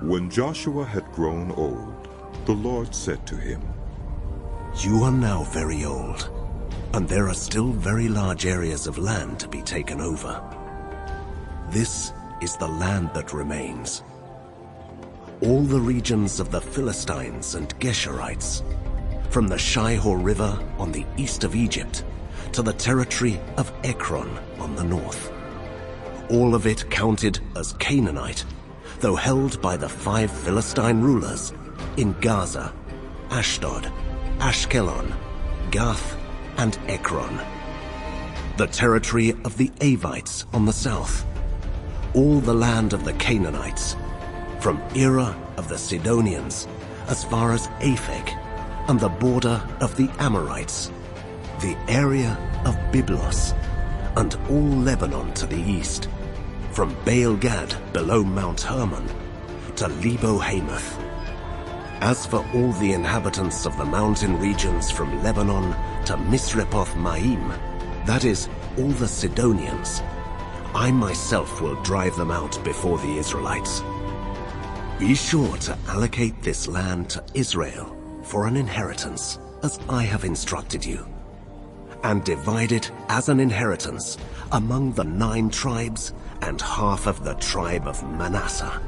When Joshua had grown old, the Lord said to him, "You are now very old, and there are still very large areas of land to be taken over. This is the land that remains. All the regions of the Philistines and Geshurites, from the Shihor River on the east of Egypt to the territory of Ekron on the north. All of it counted as Canaanite, though held by the 5 Philistine rulers in Gaza, Ashdod, Ashkelon, Gath, and Ekron. The territory of the Avites on the south. All the land of the Canaanites, from Era of the Sidonians as far as Aphek, and the border of the Amorites, the area of Byblos, and all Lebanon to the east, from Baal-Gad below Mount Hermon to Lebo-Hamath. As for all the inhabitants of the mountain regions from Lebanon to Misrepoth-Maim, that is, all the Sidonians, I myself will drive them out before the Israelites. Be sure to allocate this land to Israel for an inheritance, as I have instructed you, and divide it as an inheritance among the 9 tribes and half of the tribe of Manasseh."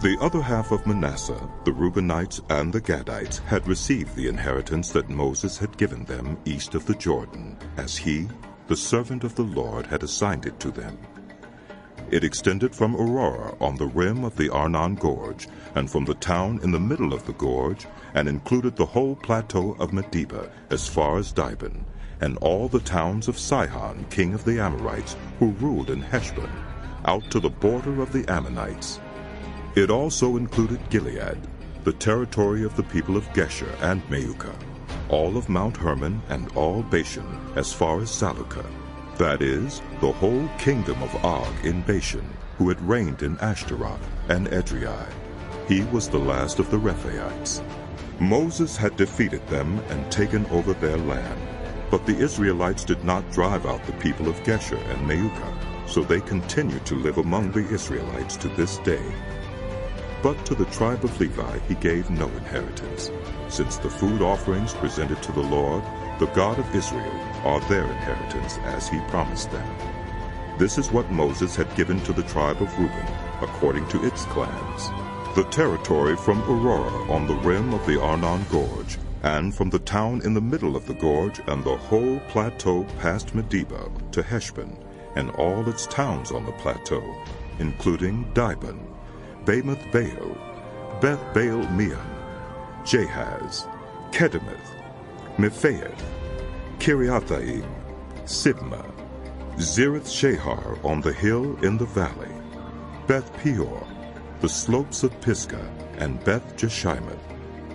The other half of Manasseh, the Reubenites and the Gadites, had received the inheritance that Moses had given them east of the Jordan, as he, the servant of the Lord, had assigned it to them. It extended from Aurora on the rim of the Arnon Gorge, and from the town in the middle of the gorge, and included the whole plateau of Medeba as far as Dibon, and all the towns of Sihon, king of the Amorites, who ruled in Heshbon, out to the border of the Ammonites. It also included Gilead, the territory of the people of Geshur and Maacah, all of Mount Hermon and all Bashan as far as Salucah, that is, the whole kingdom of Og in Bashan, who had reigned in Ashtaroth and Edrei. He was the last of the Rephaites. Moses had defeated them and taken over their land, but the Israelites did not drive out the people of Geshur and Maacah, so they continue to live among the Israelites to this day. But to the tribe of Levi he gave no inheritance, since the food offerings presented to the Lord, the God of Israel, are their inheritance as he promised them. This is what Moses had given to the tribe of Reuben, according to its clans: the territory from Aurora on the rim of the Arnon Gorge, and from the town in the middle of the gorge, and the whole plateau past Medeba to Heshbon, and all its towns on the plateau, including Dibon, Bamoth Baal, Beth Baal Meon, Jahaz, Kedemoth, Mephaeth, Kiriathaim, Sibmah, Zereth Shahar on the hill in the valley, Beth Peor, the slopes of Pisgah, and Beth Jeshimoth,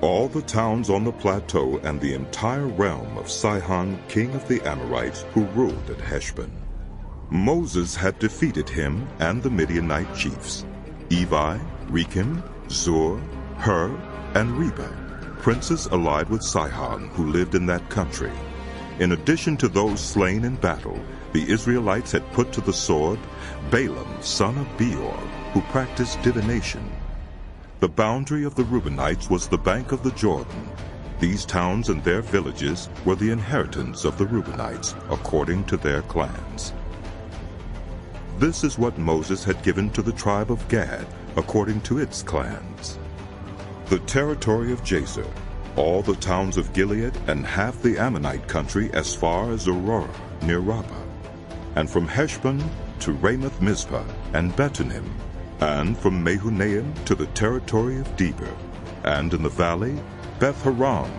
all the towns on the plateau, and the entire realm of Sihon, king of the Amorites, who ruled at Heshbon. Moses had defeated him and the Midianite chiefs, Evi, Rekem, Zur, Hur, and Reba, princes allied with Sihon, who lived in that country. In addition to those slain in battle, the Israelites had put to the sword Balaam, son of Beor, who practiced divination. The boundary of the Reubenites was the bank of the Jordan. These towns and their villages were the inheritance of the Reubenites, according to their clans. This is what Moses had given to the tribe of Gad, according to its clans: the territory of Jazer, all the towns of Gilead, and half the Ammonite country as far as Aurora, near Rabbah, and from Heshbon to Ramoth Mizpah and Betonim, and from Mehunaim to the territory of Debir, and in the valley Beth Haram,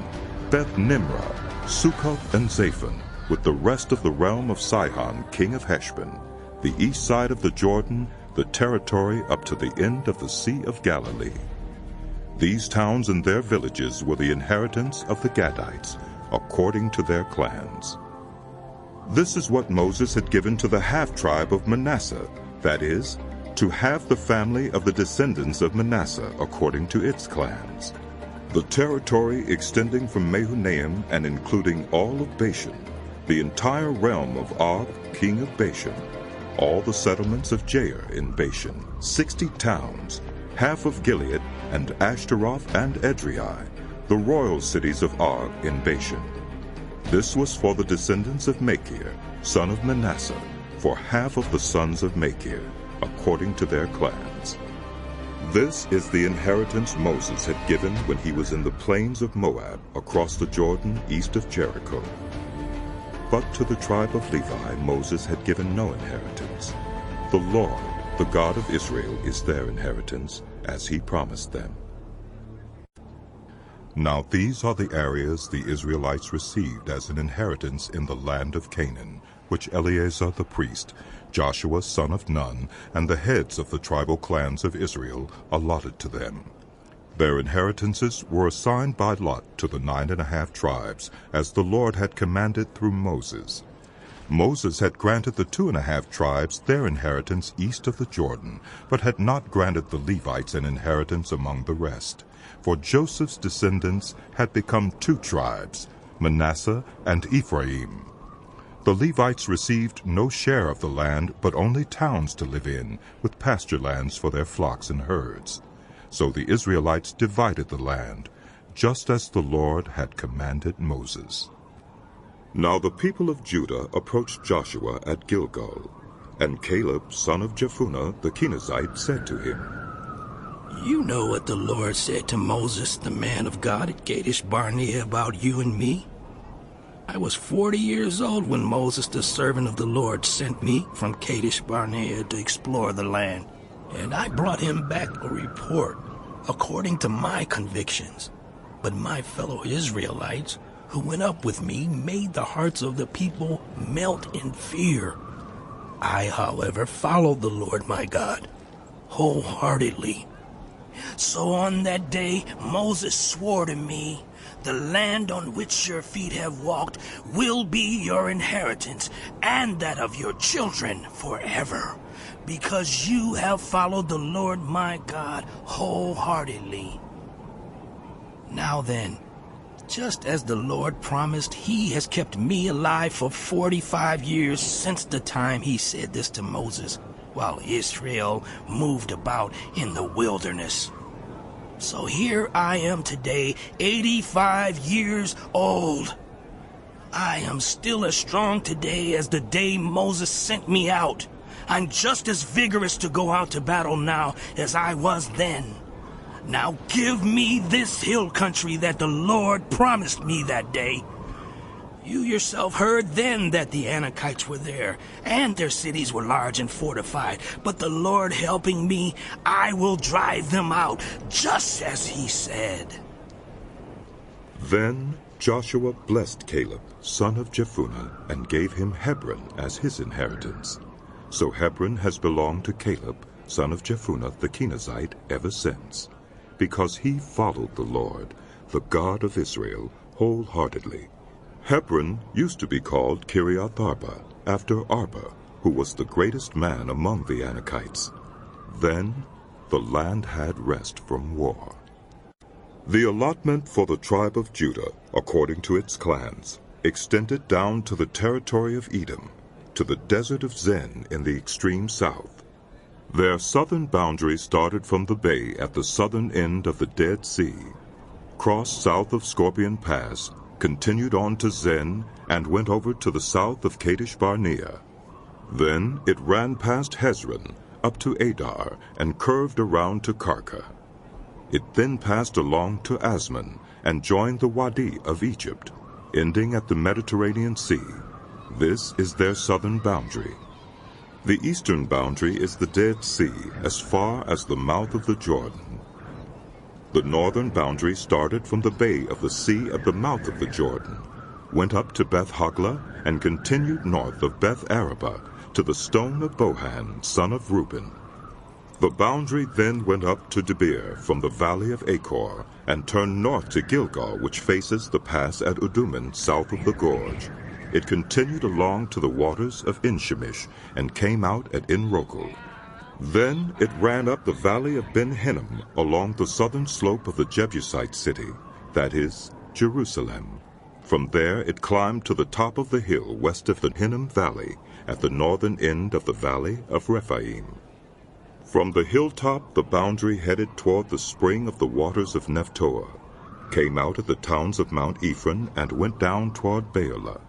Beth Nimrah, Succoth, and Zaphon, with the rest of the realm of Sihon, king of Heshbon, the east side of the Jordan, the territory up to the end of the Sea of Galilee. These towns and their villages were the inheritance of the Gadites, according to their clans. This is what Moses had given to the half-tribe of Manasseh, that is, to half the family of the descendants of Manasseh, according to its clans: the territory extending from Mehunaim and including all of Bashan, the entire realm of Og, king of Bashan, all the settlements of Jair in Bashan, 60 towns, half of Gilead, and Ashtaroth and Edrei, the royal cities of Og in Bashan. This was for the descendants of Machir, son of Manasseh, for half of the sons of Machir, according to their clans. This is the inheritance Moses had given when he was in the plains of Moab, across the Jordan east of Jericho. But to the tribe of Levi Moses had given no inheritance. The Lord, the God of Israel, is their inheritance, as he promised them. Now these are the areas the Israelites received as an inheritance in the land of Canaan, which Eleazar the priest, Joshua son of Nun, and the heads of the tribal clans of Israel allotted to them. Their inheritances were assigned by lot to the 9½ tribes, as the Lord had commanded through Moses. Moses had granted the 2½ tribes their inheritance east of the Jordan, but had not granted the Levites an inheritance among the rest. For Joseph's descendants had become 2 tribes, Manasseh and Ephraim. The Levites received no share of the land, but only towns to live in, with pasture lands for their flocks and herds. So the Israelites divided the land, just as the Lord had commanded Moses. Now the people of Judah approached Joshua at Gilgal, and Caleb, son of Jephunneh the Kenizzite, said to him, You know what the Lord said to Moses, the man of God, at Kadesh Barnea about you and me? I was 40 years old when Moses, the servant of the Lord, sent me from Kadesh Barnea to explore the land. And I brought him back a report according to my convictions. But my fellow Israelites, who went up with me, made the hearts of the people melt in fear. I, however, followed the Lord my God wholeheartedly. So on that day Moses swore to me, The land on which your feet have walked will be your inheritance, and that of your children forever, because you have followed the Lord my God wholeheartedly. Now then, just as the Lord promised, he has kept me alive for 45 years since the time he said this to Moses, while Israel moved about in the wilderness. So here I am today, 85 years old. I am still as strong today as the day Moses sent me out. I'm just as vigorous to go out to battle now as I was then. Now give me this hill country that the Lord promised me that day. You yourself heard then that the Anakites were there, and their cities were large and fortified. But the Lord helping me, I will drive them out, just as he said. Then Joshua blessed Caleb, son of Jephunneh, and gave him Hebron as his inheritance. So Hebron has belonged to Caleb, son of Jephunneh the Kenizzite, ever since, because he followed the Lord, the God of Israel, wholeheartedly. Hebron used to be called Kiriath Arba, after Arba, who was the greatest man among the Anakites. Then the land had rest from war. The allotment for the tribe of Judah, according to its clans, extended down to the territory of Edom, to the desert of Zin in the extreme south. Their southern boundary started from the bay at the southern end of the Dead Sea, crossed south of Scorpion Pass, continued on to Zin, and went over to the south of Kadesh Barnea. Then it ran past Hezron, up to Adar, and curved around to Karka. It then passed along to Asmon, and joined the Wadi of Egypt, ending at the Mediterranean Sea. This is their southern boundary. The eastern boundary is the Dead Sea, as far as the mouth of the Jordan. The northern boundary started from the bay of the sea at the mouth of the Jordan, went up to Beth Hoglah, and continued north of Beth Arabah to the stone of Bohan, son of Reuben. The boundary then went up to Debir from the valley of Achor, and turned north to Gilgal, which faces the pass at Udummim, south of the gorge. It continued along to the waters of En-Shemesh, and came out at En-Rogel. Then it ran up the valley of Ben-Hinnom along the southern slope of the Jebusite city, that is, Jerusalem. From there it climbed to the top of the hill west of the Hinnom Valley, at the northern end of the valley of Rephaim. From the hilltop, the boundary headed toward the spring of the waters of Nephtoah, came out of the towns of Mount Ephraim, and went down toward Baalah,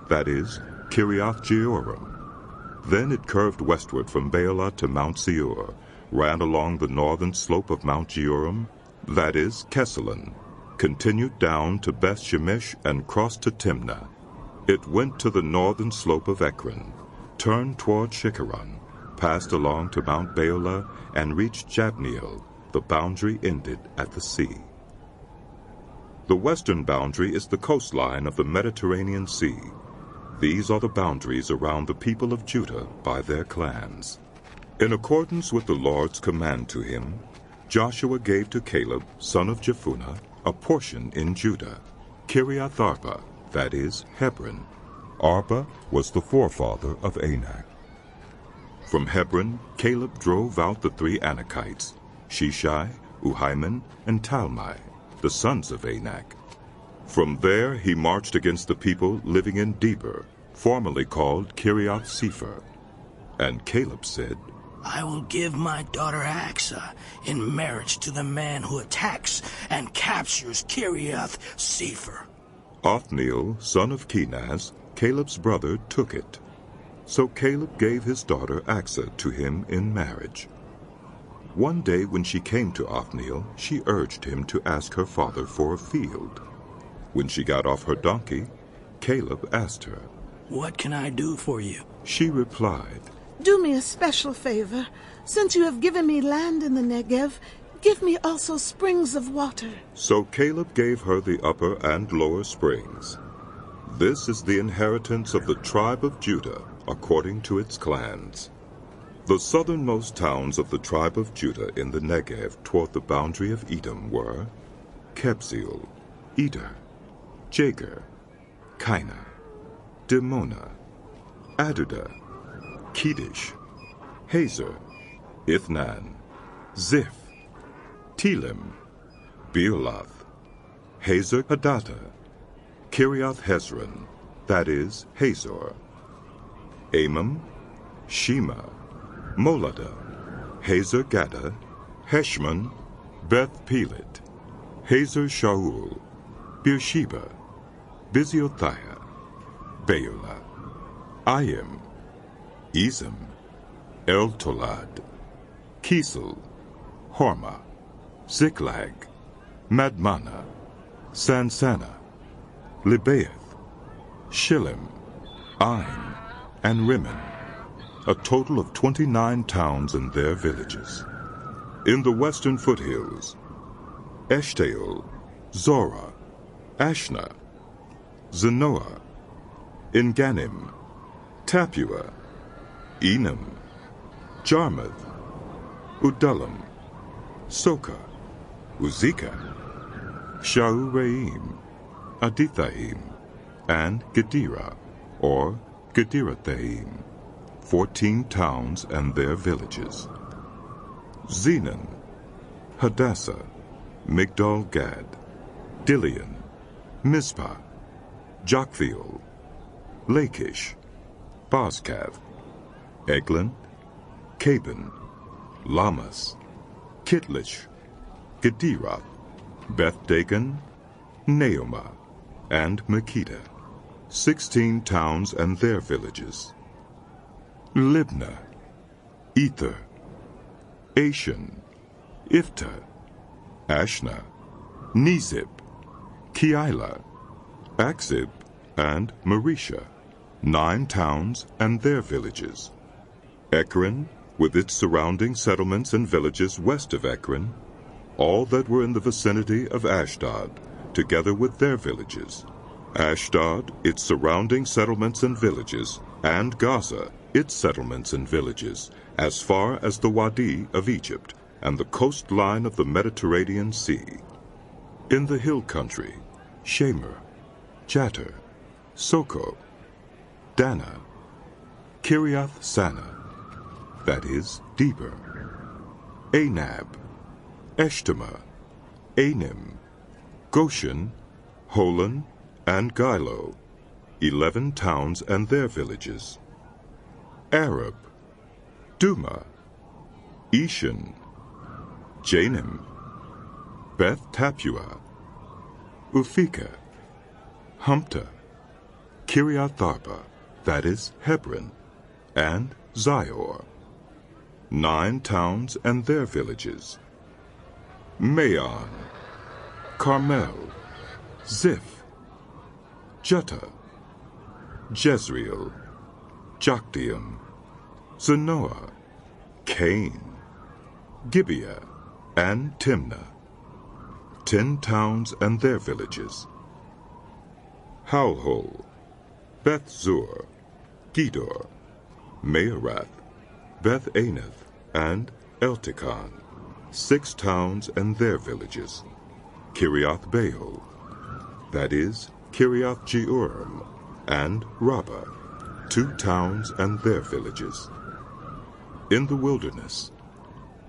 that is, Kiriath-Jearim. Then it curved westward from Baalah to Mount Seir, ran along the northern slope of Mount Jearim, that is, Kesalon, continued down to Beth-Shemesh, and crossed to Timnah. It went to the northern slope of Ekron, turned toward Shikharon, passed along to Mount Baalah, and reached Jabneel. The boundary ended at the sea. The western boundary is the coastline of the Mediterranean Sea. These are the boundaries around the people of Judah by their clans. In accordance with the Lord's command to him, Joshua gave to Caleb, son of Jephunneh, a portion in Judah, Kiriath Arba, that is, Hebron. Arba was the forefather of Anak. From Hebron, Caleb drove out the 3 Anakites, Sheshai, Uhiman, and Talmai, the sons of Anak. From there he marched against the people living in Debir, formerly called Kiriath Sepher. And Caleb said, I will give my daughter Aksah in marriage to the man who attacks and captures Kiriath Sepher. Othniel, son of Kenaz, Caleb's brother, took it. So Caleb gave his daughter Aksah to him in marriage. One day when she came to Othniel, she urged him to ask her father for a field. When she got off her donkey, Caleb asked her, What can I do for you? She replied, Do me a special favor. Since you have given me land in the Negev, give me also springs of water. So Caleb gave her the upper and lower springs. This is the inheritance of the tribe of Judah, according to its clans. The southernmost towns of the tribe of Judah in the Negev toward the boundary of Edom were Kebzeel, Eder, Jager, Kaina, Dimona, Adudah, Kedesh, Hazer, Ithnan, Ziph, Telem, Bealoth, Hazer Hadattah, Kiriath Hezron, that is, Hazor, Amam, Shema, Moladah, Hazer Gaddah, Heshmon, Beth Pelet, Hazer Shaul, Beersheba, Biziothia, Beulah, Ayim, Ezem, El-Tolad, Kisel, Hormah, Ziklag, Madmannah, Sansannah, Libaoth, Shillim, Ain, and Rimmon, a total of 29 towns and their villages. In the western foothills, Eshtaol, Zorah, Ashna, Zanoah, Engannim, Tapua, Enam, Jarmuth, Udullam, Soka, Uzekah, Shauraim, Adithaim, and Gedera, or Gederathaim, 14 towns and their villages. Zenon, Hadassah, Migdal-Gad, Dilion, Mizpah, Joktheel, Lachish, Bozkath, Eglon, Caban, Lamas, Kitlish, Gederoth, Beth-Dagon, Naomah, and Makkedah, 16 towns and their villages. Libnah, Ether, Ashan, Iftah, Ashna, Nezib, Keilah, Akzib, and Marisha, 9 towns and their villages. Ekron, with its surrounding settlements and villages west of Ekron, all that were in the vicinity of Ashdod, together with their villages. Ashdod, its surrounding settlements and villages, and Gaza, its settlements and villages, as far as the Wadi of Egypt and the coastline of the Mediterranean Sea. In the hill country, Shemer, Jatter, Soko, Dana, Kiriath Sana, that is, Debir, Anab, Eshtemoa, Anim, Goshen, Holon, and Gilo, 11 towns and their villages. Arab, Duma, Eshan, Janim, Beth Tapua, Uphekah, Humpta, Kiriath-arba, that is, Hebron, and Zior, 9 towns and their villages, Maon, Carmel, Ziph, Juttah, Jezreel, Jokdeam, Zanoah, Cain, Gibeah, and Timnah, 10 towns and their villages, Halhol, Beth-zur, Gedor, Maarath, Beth-anath, and Eltekon, 6 towns and their villages, Kiriath-baal, that is, Kiriath-jearim, and Rabbah, 2 towns and their villages. In the wilderness,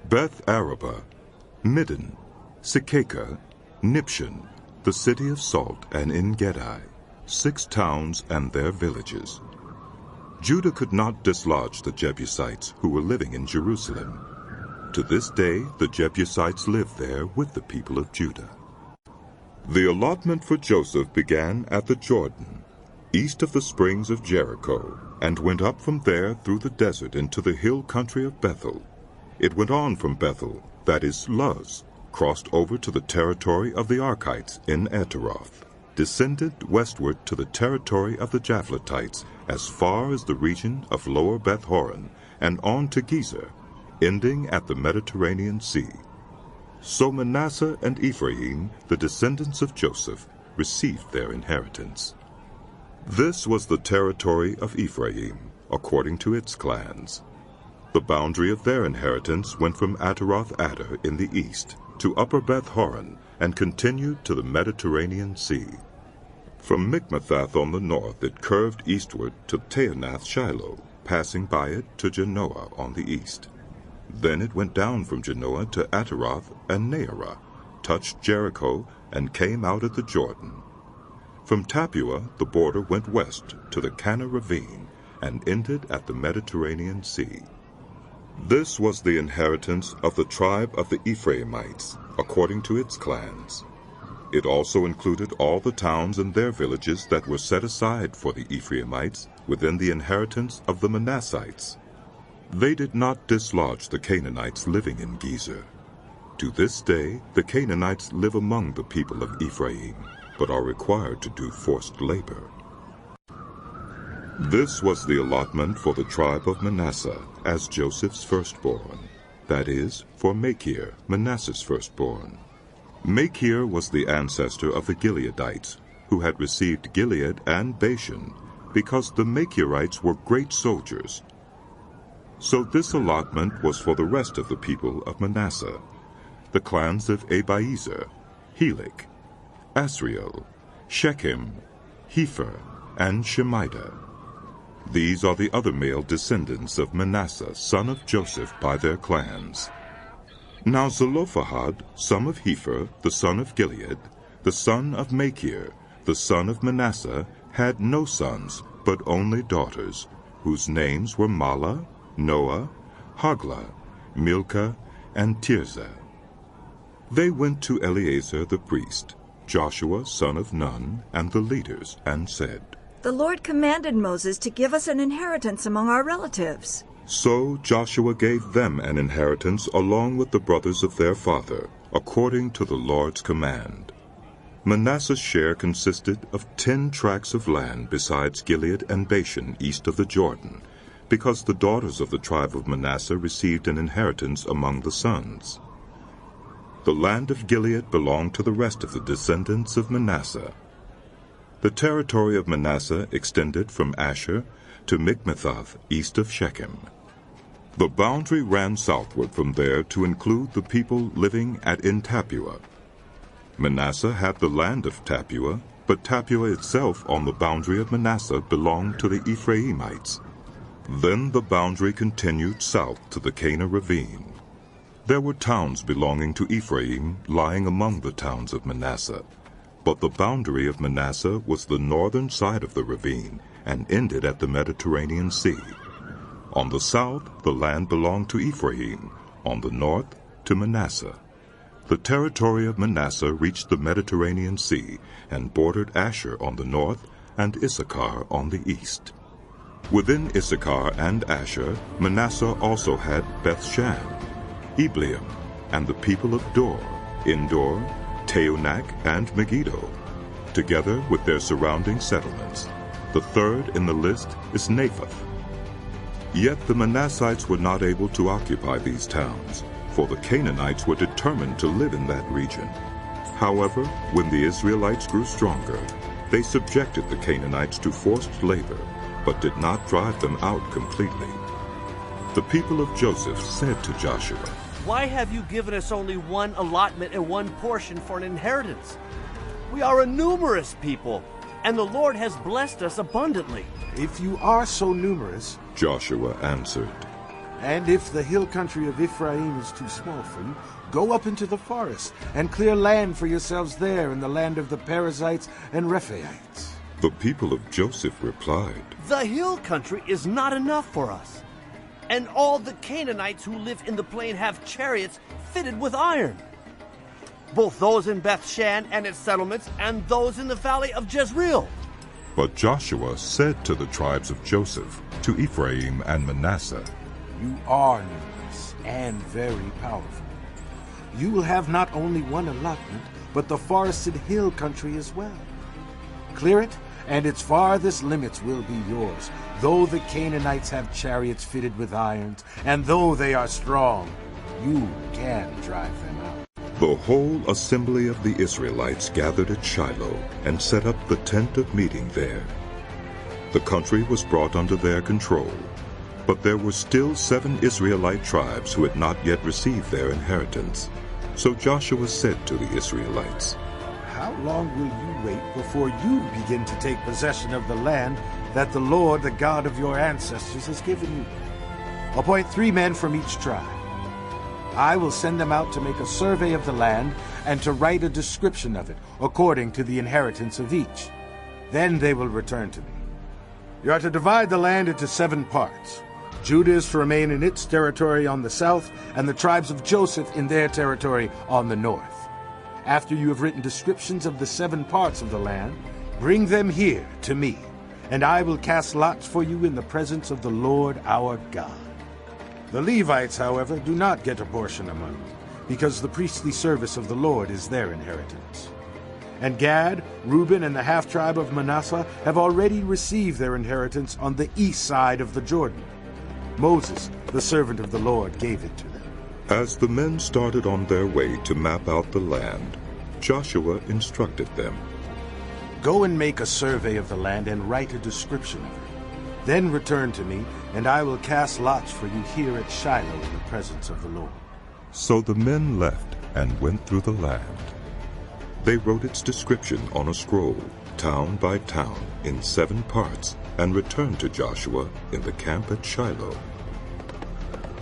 Beth-arabah, Middin, Sekakah, Nibshan, the city of salt, and En-gedi, 6 towns and their villages. Judah could not dislodge the Jebusites who were living in Jerusalem. To this day, the Jebusites live there with the people of Judah. The allotment for Joseph began at the Jordan, east of the springs of Jericho, and went up from there through the desert into the hill country of Bethel. It went on from Bethel, that is Luz, crossed over to the territory of the Archites in Ataroth, descended westward to the territory of the Japhletites as far as the region of Lower Beth-horon, and on to Gezer, ending at the Mediterranean Sea. So Manasseh and Ephraim, the descendants of Joseph, received their inheritance. This was the territory of Ephraim, according to its clans. The boundary of their inheritance went from Ataroth-adar in the east to Upper Beth-horon, and continued to the Mediterranean Sea. From Mikmethath on the north it curved eastward to Taanath-shiloh, passing by it to Janoah on the east. Then it went down from Janoah to Ataroth and Naarah, touched Jericho, and came out at the Jordan. From Tapua the border went west to the Kana ravine, and ended at the Mediterranean Sea. This was the inheritance of the tribe of the Ephraimites, according to its clans. It also included all the towns and their villages that were set aside for the Ephraimites within the inheritance of the Manassites. They did not dislodge the Canaanites living in Gezer. To this day the Canaanites live among the people of Ephraim, but are required to do forced labor. This was the allotment for the tribe of Manasseh as Joseph's firstborn, that is, for Machir, Manasseh's firstborn. Machir was the ancestor of the Gileadites, who had received Gilead and Bashan, because the Machirites were great soldiers. So this allotment was for the rest of the people of Manasseh, the clans of Abiezer, Helek, Asriel, Shechem, Hepher, and Shemida. These are the other male descendants of Manasseh, son of Joseph, by their clans. Now Zelophehad, son of Hepher, the son of Gilead, the son of Machir, the son of Manasseh, had no sons, but only daughters, whose names were Mahlah, Noah, Hoglah, Milcah, and Tirzah. They went to Eleazar the priest, Joshua son of Nun, and the leaders, and said, "The Lord commanded Moses to give us an inheritance among our relatives." So Joshua gave them an inheritance along with the brothers of their father, according to the Lord's command. Manasseh's share consisted of 10 tracts of land besides Gilead and Bashan east of the Jordan, because the daughters of the tribe of Manasseh received an inheritance among the sons. The land of Gilead belonged to the rest of the descendants of Manasseh. The territory of Manasseh extended from Asher to Mikmethath east of Shechem. The boundary ran southward from there to include the people living at En-tapua. Manasseh had the land of Tapua, but Tapua itself on the boundary of Manasseh belonged to the Ephraimites. Then the boundary continued south to the Kana ravine. There were towns belonging to Ephraim lying among the towns of Manasseh, but the boundary of Manasseh was the northern side of the ravine and ended at the Mediterranean Sea. On the south, the land belonged to Ephraim. on the north to Manasseh. The territory of Manasseh reached the Mediterranean Sea and bordered Asher on the north and Issachar on the east. Within Issachar and Asher, Manasseh also had Bethshan, Ibleam, and the people of Dor, Endor, Taanach, and Megiddo, together with their surrounding settlements. The third in the list is Naphath. Yet the Manassites were not able to occupy these towns, for the Canaanites were determined to live in that region. However, when the Israelites grew stronger, they subjected the Canaanites to forced labor, but did not drive them out completely. The people of Joseph said to Joshua, "Why have you given us only one allotment and one portion for an inheritance? We are a numerous people, and the Lord has blessed us abundantly." "If you are so numerous," Joshua answered, "and if the hill country of Ephraim is too small for you, go up into the forest and clear land for yourselves there in the land of the Perizzites and Rephaites." The people of Joseph replied, "The hill country is not enough for us, and all the Canaanites who live in the plain have chariots fitted with iron, both those in Bethshan and its settlements, and those in the valley of Jezreel." But Joshua said to the tribes of Joseph, to Ephraim and Manasseh, "You are numerous and very powerful. You will have not only one allotment, but the forested hill country as well. Clear it, and its farthest limits will be yours, though the Canaanites have chariots fitted with irons, and though they are strong, you can drive them out." The whole assembly of the Israelites gathered at Shiloh and set up the tent of meeting there. The country was brought under their control, but there were still 7 Israelite tribes who had not yet received their inheritance. So Joshua said to the Israelites, "How long will you wait before you begin to take possession of the land that the Lord, the God of your ancestors, has given you? Appoint 3 men from each tribe. I will send them out to make a survey of the land and to write a description of it, according to the inheritance of each. Then they will return to me. You are to divide the land into 7 parts. Judah is to remain in its territory on the south, and the tribes of Joseph in their territory on the north. After you have written descriptions of the 7 parts of the land, bring them here to me, and I will cast lots for you in the presence of the Lord our God. The Levites, however, do not get a portion among you, because the priestly service of the Lord is their inheritance. And Gad, Reuben, and the half-tribe of Manasseh have already received their inheritance on the east side of the Jordan. Moses, the servant of the Lord, gave it to them." As the men started on their way to map out the land, Joshua instructed them, "Go and make a survey of the land and write a description of it. Then return to me, and I will cast lots for you here at Shiloh in the presence of the Lord." So the men left and went through the land. They wrote its description on a scroll, town by town, in 7 parts, and returned to Joshua in the camp at Shiloh.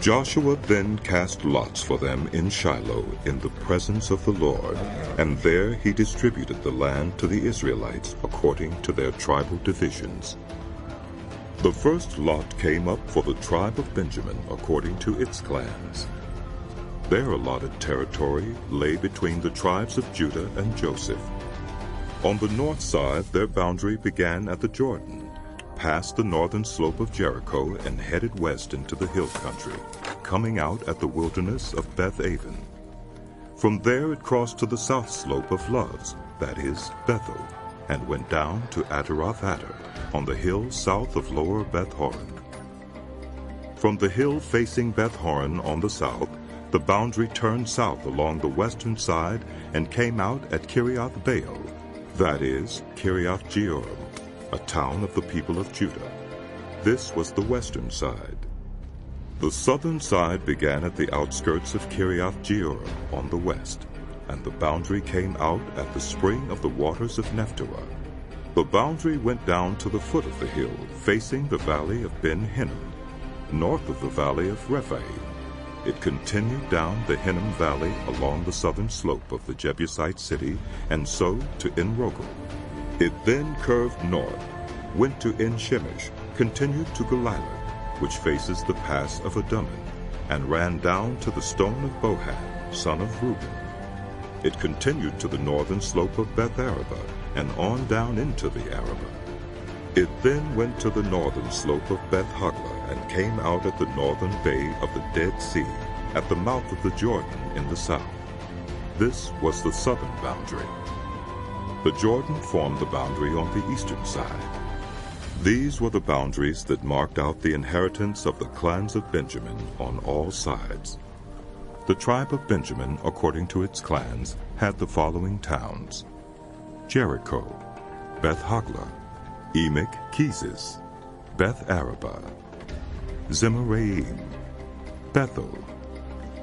Joshua then cast lots for them in Shiloh in the presence of the Lord, and there he distributed the land to the Israelites according to their tribal divisions. The first lot came up for the tribe of Benjamin according to its clans. Their allotted territory lay between the tribes of Judah and Joseph. On the north side, their boundary began at the Jordan, passed the northern slope of Jericho, and headed west into the hill country, coming out at the wilderness of Beth-aven. From there it crossed to the south slope of Luz, that is, Bethel, and went down to Ataroth-Adar, on the hill south of lower Beth-horon. From the hill facing Beth-horon on the south, the boundary turned south along the western side and came out at Kiriath-Baal, that is, Kiriath-Jearim, a town of the people of Judah. This was the western side. The southern side began at the outskirts of Kiriath-Jearim on the west, and the boundary came out at the spring of the waters of Nephtoah. The boundary went down to the foot of the hill, facing the valley of Ben-Hinnom, north of the valley of Rephaim. It continued down the Hinnom Valley along the southern slope of the Jebusite city, and so to En-Rogel. It then curved north, went to En-Shemesh, continued to Galilah, which faces the pass of Adummim, and ran down to the stone of Bohan, son of Reuben. It continued to the northern slope of Beth Araba and on down into the Araba. It then went to the northern slope of Beth Hogla and came out at the northern bay of the Dead Sea, at the mouth of the Jordan in the south. This was the southern boundary. The Jordan formed the boundary on the eastern side. These were the boundaries that marked out the inheritance of the clans of Benjamin on all sides. The tribe of Benjamin, according to its clans, had the following towns: Jericho, Beth Hogla, Emek Keziz, Beth Araba, Zemaraim, Bethel,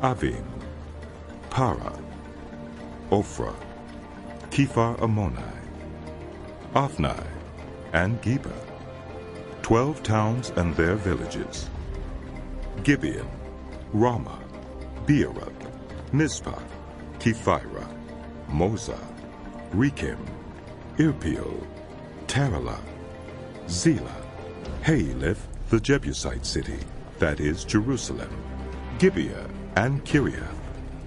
Avim, Para, Ophrah, Kephar Ammoni, Ophnai, and Geba, 12 towns and their villages. Gibeon, Ramah, Beeroth, Mizpah, Kephirah, Mozah, Rekem, Irpeel, Taralah, Zelah, Haelef, the Jebusite city, that is Jerusalem, Gibeah, and Kiriath,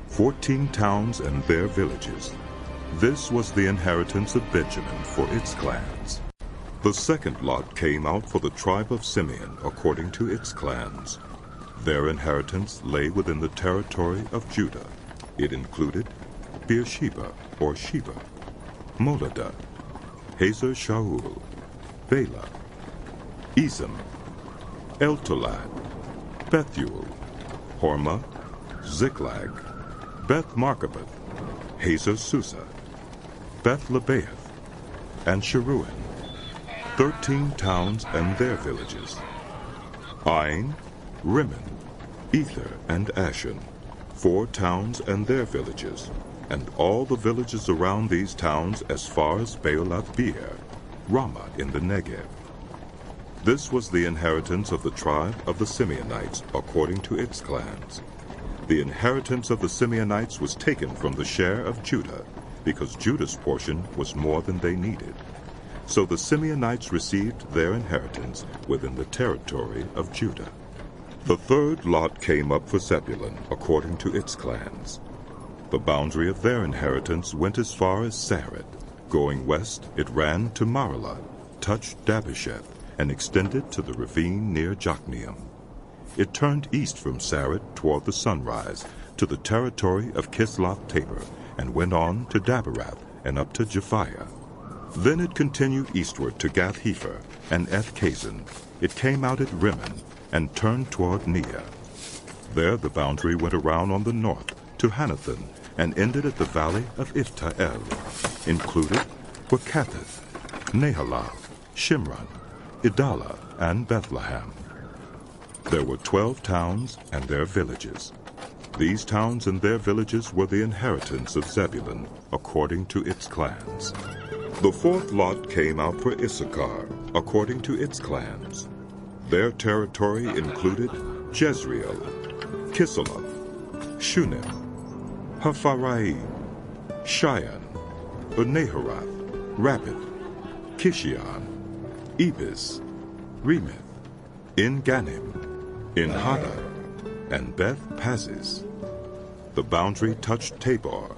14 towns and their villages. This was the inheritance of Benjamin for its clans. The second lot came out for the tribe of Simeon according to its clans. Their inheritance lay within the territory of Judah. It included Beersheba, or Sheba, Moladah, Hazer Shaul, Bela, Ezem, Eltolad, Bethuel, Hormah, Ziklag, Beth Markaboth, Hazer Susa, Beth Lebaoth, and Sheruin, 13 towns and their villages. Ain, Rimmon, Ether, and Ashan, 4 towns and their villages, and all the villages around these towns as far as Baalath-Beer, Ramah in the Negev. This was the inheritance of the tribe of the Simeonites according to its clans. The inheritance of the Simeonites was taken from the share of Judah, because Judah's portion was more than they needed. So the Simeonites received their inheritance within the territory of Judah. The third lot came up for Zebulun according to its clans. The boundary of their inheritance went as far as Sarid. Going west, it ran to Maralah, touched Dabbesheth, and extended to the ravine near Jokneam. It turned east from Sarid toward the sunrise, to the territory of Kisloth-Tabor, and went on to Daberath and up to Japhiah. Then it continued eastward to Gath-Hepher and Eth-Kazin. It came out at Rimmon and turned toward Neah. There the boundary went around on the north to Hanathan and ended at the valley of Ifta-El. Included were Katheth, Nahalah, Shimron, Idalah, and Bethlehem. There were 12 towns and their villages. These towns and their villages were the inheritance of Zebulun according to its clans. The fourth lot came out for Issachar according to its clans. Their territory included Jezreel, Kisaloth, Shunem, Hapharaim, Shion, Unaharath, Rabbit, Kishion, Ebis, Remeth, En-Ganim, En-Hadad, and Beth-Paziz. The boundary touched Tabor,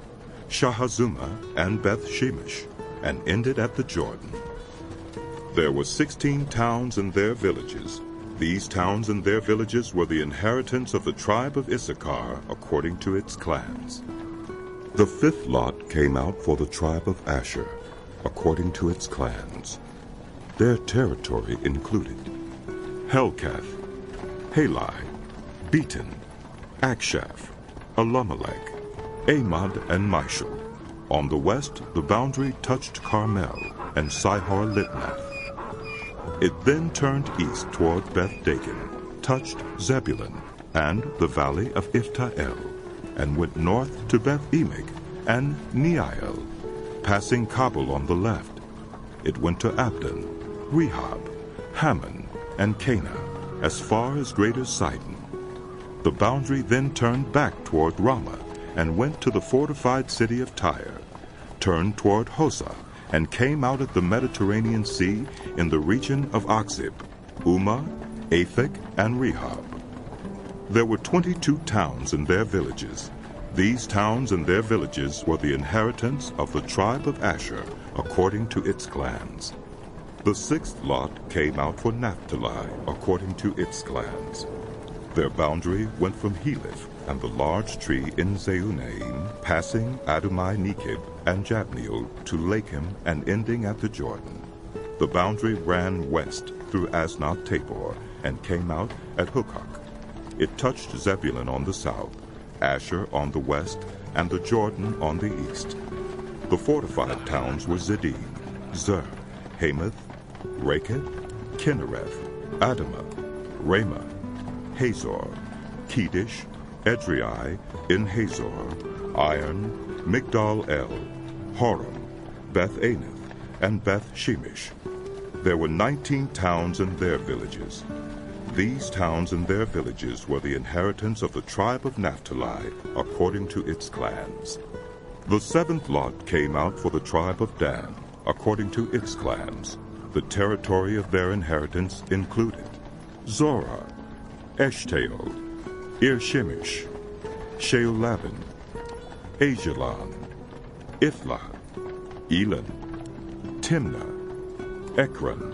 Shahazumah, and Beth-Shemesh, and ended at the Jordan. There were 16 towns and their villages. These towns and their villages were the inheritance of the tribe of Issachar according to its clans. The fifth lot came out for the tribe of Asher according to its clans. Their territory included Helkath, Halai, Beaton, Akshaph, Elimelech, Amad, and Mishal. On the west, the boundary touched Carmel and Sihor-Libnath. It then turned east toward Beth-Dagon, touched Zebulun and the valley of Ifta-El, and went north to Beth-Emek and Neiel, passing Kabul on the left. It went to Abdon, Rehob, Hammon, and Cana, as far as Greater Sidon. The boundary then turned back toward Ramah and went to the fortified city of Tyre, turned toward Hosah, and came out at the Mediterranean Sea in the region of Akzib, Umah, Aphek, and Rehob. There were 22 towns and their villages. These towns and their villages were the inheritance of the tribe of Asher, according to its clans. The sixth lot came out for Naphtali, according to its clans. Their boundary went from Helith and the large tree in Zeunaim, passing Adumai Nekib and Jabneel to Lakim and ending at the Jordan. The boundary ran west through Asnath Tabor and came out at Hukok. It touched Zebulun on the south, Asher on the west, and the Jordan on the east. The fortified towns were Zidin, Zer, Hamath, Raketh, Kinnereth, Adamah, Ramah, Hazor, Kedesh, Edrei, In Hazor, Iron, Migdal El, Horem, Beth Anath, and Beth Shemesh. There were 19 towns and their villages. These towns and their villages were the inheritance of the tribe of Naphtali, according to its clans. The seventh lot came out for the tribe of Dan, according to its clans. The territory of their inheritance included Zorah, Eshtaol, Ir-Shemesh, Sheolabin, Ajalon, Ithlah, Elon, Timnah, Ekron,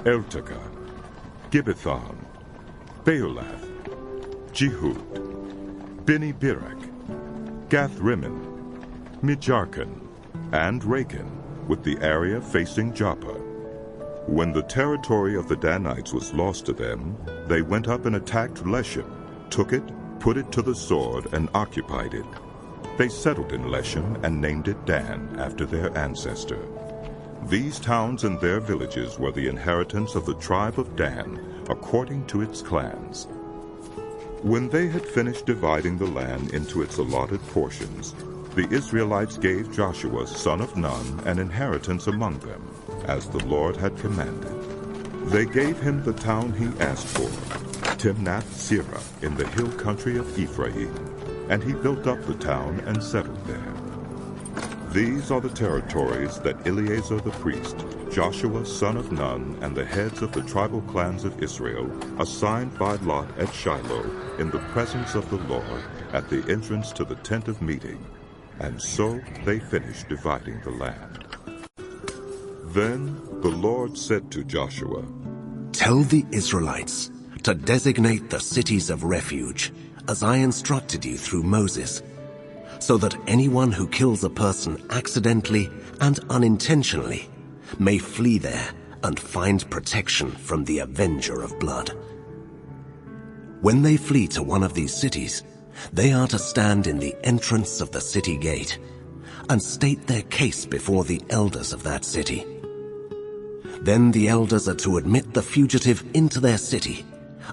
Eltekah, Gibbethon, Beolath, Jehud, Beni-Berak, Gath-Rimmon, Mijarkon, and Rakin, with the area facing Joppa. When the territory of the Danites was lost to them, they went up and attacked Leshem, took it, put it to the sword, and occupied it. They settled in Leshem and named it Dan, after their ancestor. These towns and their villages were the inheritance of the tribe of Dan, according to its clans. When they had finished dividing the land into its allotted portions, the Israelites gave Joshua, son of Nun, an inheritance among them, as the Lord had commanded. They gave him the town he asked for, Timnath-Serah, in the hill country of Ephraim, and he built up the town and settled there. These are the territories that Eleazar the priest, Joshua son of Nun, and the heads of the tribal clans of Israel assigned by lot at Shiloh in the presence of the Lord at the entrance to the tent of meeting. And so they finished dividing the land. Then the Lord said to Joshua, "Tell the Israelites to designate the cities of refuge, as I instructed you through Moses, so that anyone who kills a person accidentally and unintentionally may flee there and find protection from the avenger of blood. When they flee to one of these cities, they are to stand in the entrance of the city gate and state their case before the elders of that city. Then the elders are to admit the fugitive into their city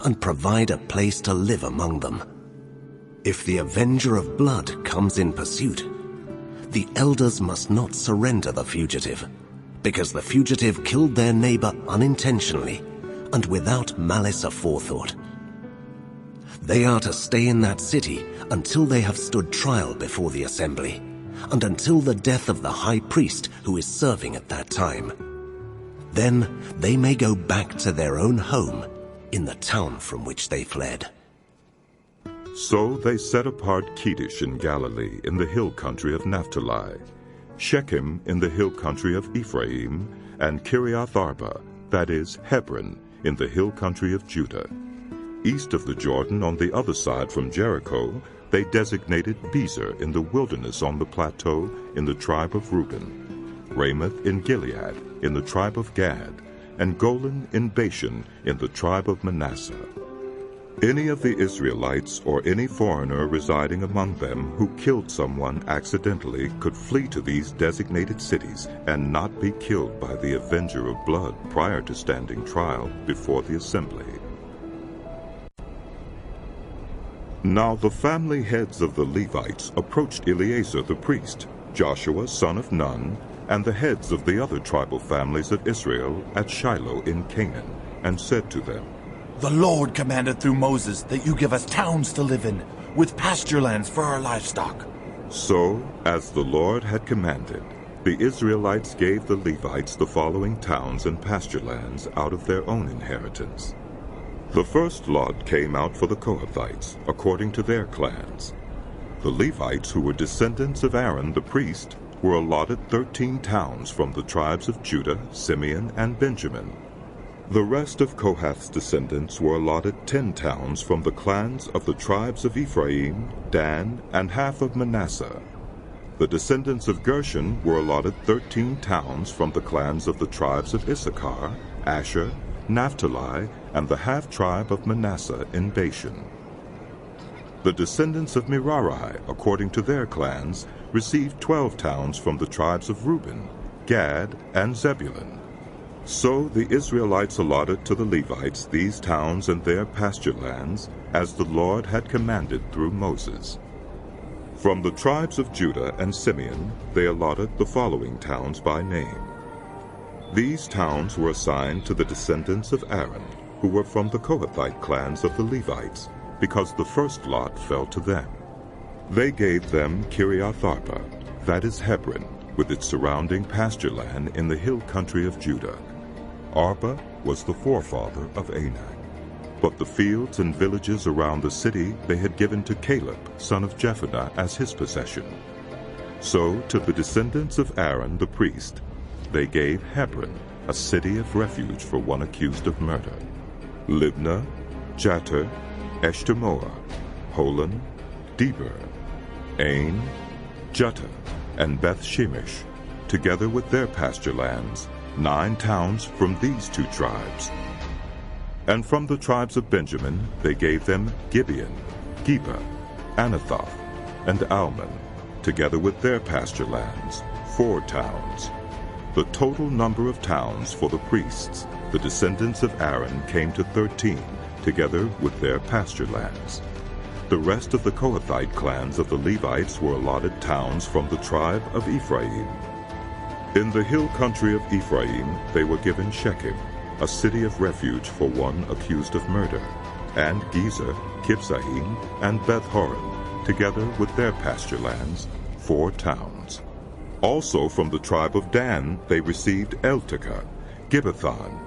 and provide a place to live among them. If the avenger of blood comes in pursuit, the elders must not surrender the fugitive, because the fugitive killed their neighbor unintentionally and without malice aforethought. They are to stay in that city until they have stood trial before the assembly, and until the death of the high priest who is serving at that time. Then they may go back to their own home in the town from which they fled." So they set apart Kedesh in Galilee in the hill country of Naphtali, Shechem in the hill country of Ephraim, and Kiriath Arba, that is, Hebron, in the hill country of Judah. East of the Jordan on the other side from Jericho, they designated Bezer in the wilderness on the plateau in the tribe of Reuben, Ramoth in Gilead in the tribe of Gad, and Golan in Bashan in the tribe of Manasseh. Any of the Israelites or any foreigner residing among them who killed someone accidentally could flee to these designated cities and not be killed by the avenger of blood prior to standing trial before the assembly. Now the family heads of the Levites approached Eleazar the priest, Joshua son of Nun, and the heads of the other tribal families of Israel at Shiloh in Canaan, and said to them, "The Lord commanded through Moses that you give us towns to live in, with pasture lands for our livestock." So, as the Lord had commanded, the Israelites gave the Levites the following towns and pasture lands out of their own inheritance: The first lot came out for the Kohathites, according to their clans. The Levites, who were descendants of Aaron the priest, were allotted 13 towns from the tribes of Judah, Simeon, and Benjamin. The rest of Kohath's descendants were allotted 10 towns from the clans of the tribes of Ephraim, Dan, and half of Manasseh. The descendants of Gershon were allotted 13 towns from the clans of the tribes of Issachar, Asher, Naphtali, and the half-tribe of Manasseh in Bashan. The descendants of Merari, according to their clans, received 12 towns from the tribes of Reuben, Gad, and Zebulun. So the Israelites allotted to the Levites these towns and their pasture lands, as the Lord had commanded through Moses. From the tribes of Judah and Simeon they allotted the following towns by name. These towns were assigned to the descendants of Aaron, who were from the Kohathite clans of the Levites, because the first lot fell to them. They gave them Kiriath Arba, that is Hebron, with its surrounding pasture land in the hill country of Judah. Arba was the forefather of Anak. But the fields and villages around the city they had given to Caleb, son of Jephunneh, as his possession. So to the descendants of Aaron the priest, they gave Hebron, a city of refuge for one accused of murder, Libnah, Jattir, Eshtemoa, Holon, Deber, Ain, Juttah, and Beth-Shemesh, together with their pasture lands, 9 towns from these 2 tribes. And from the tribes of Benjamin they gave them Gibeon, Geba, Anathoth, and Almon, together with their pasture lands, 4 towns. The total number of towns for the priests, the descendants of Aaron, came to 13, together with their pasture lands. The rest of the Kohathite clans of the Levites were allotted towns from the tribe of Ephraim. In the hill country of Ephraim they were given Shechem, a city of refuge for one accused of murder, and Gezer, Kibzaim, and Beth-horon, together with their pasture lands, 4 towns. Also from the tribe of Dan they received Eltekeh, Gibbethon,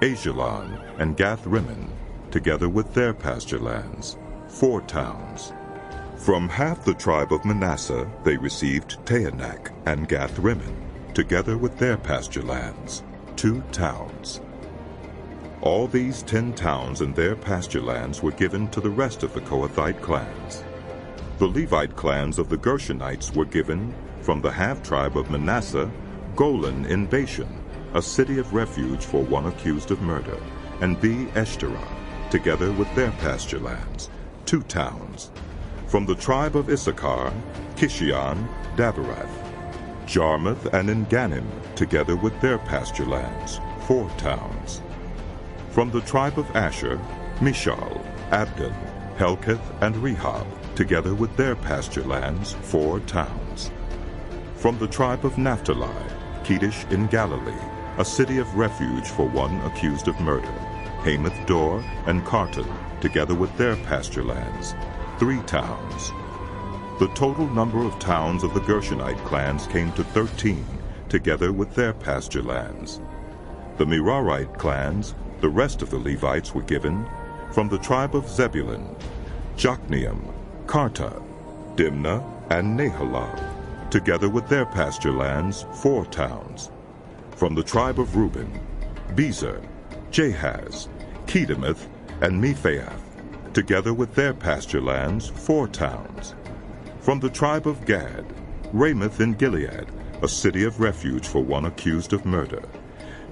Ajalon, and Gath-rimmon, together with their pasture lands, 4 towns. From half the tribe of Manasseh they received Taanach and Gath-rimmon, together with their pasture lands, 2 towns. All these 10 towns and their pasture lands were given to the rest of the Kohathite clans. The Levite clans of the Gershonites were given, from the half-tribe of Manasseh, Golan in Bashan, a city of refuge for one accused of murder, and Be-eshterah, together with their pasture lands, 2 towns. From the tribe of Issachar, Kishion, Daberath, Jarmuth, and En-gannim, together with their pasture lands, 4 towns. From the tribe of Asher, Mishal, Abdon, Helkath, and Rehob, together with their pasture lands, 4 towns. From the tribe of Naphtali, Kedesh in Galilee, a city of refuge for one accused of murder, Hamath Dor and Kartan, together with their pasture lands, 3 towns. The total number of towns of the Gershonite clans came to 13, together with their pasture lands. The Merarite clans, the rest of the Levites, were given from the tribe of Zebulun, Jokneam, Karta, Dimnah, and Nahalal, together with their pasture lands, 4 towns. From the tribe of Reuben, Bezer, Jahaz, Kedemoth, and Mephaath, together with their pasture lands, 4 towns. From the tribe of Gad, Ramoth in Gilead, a city of refuge for one accused of murder,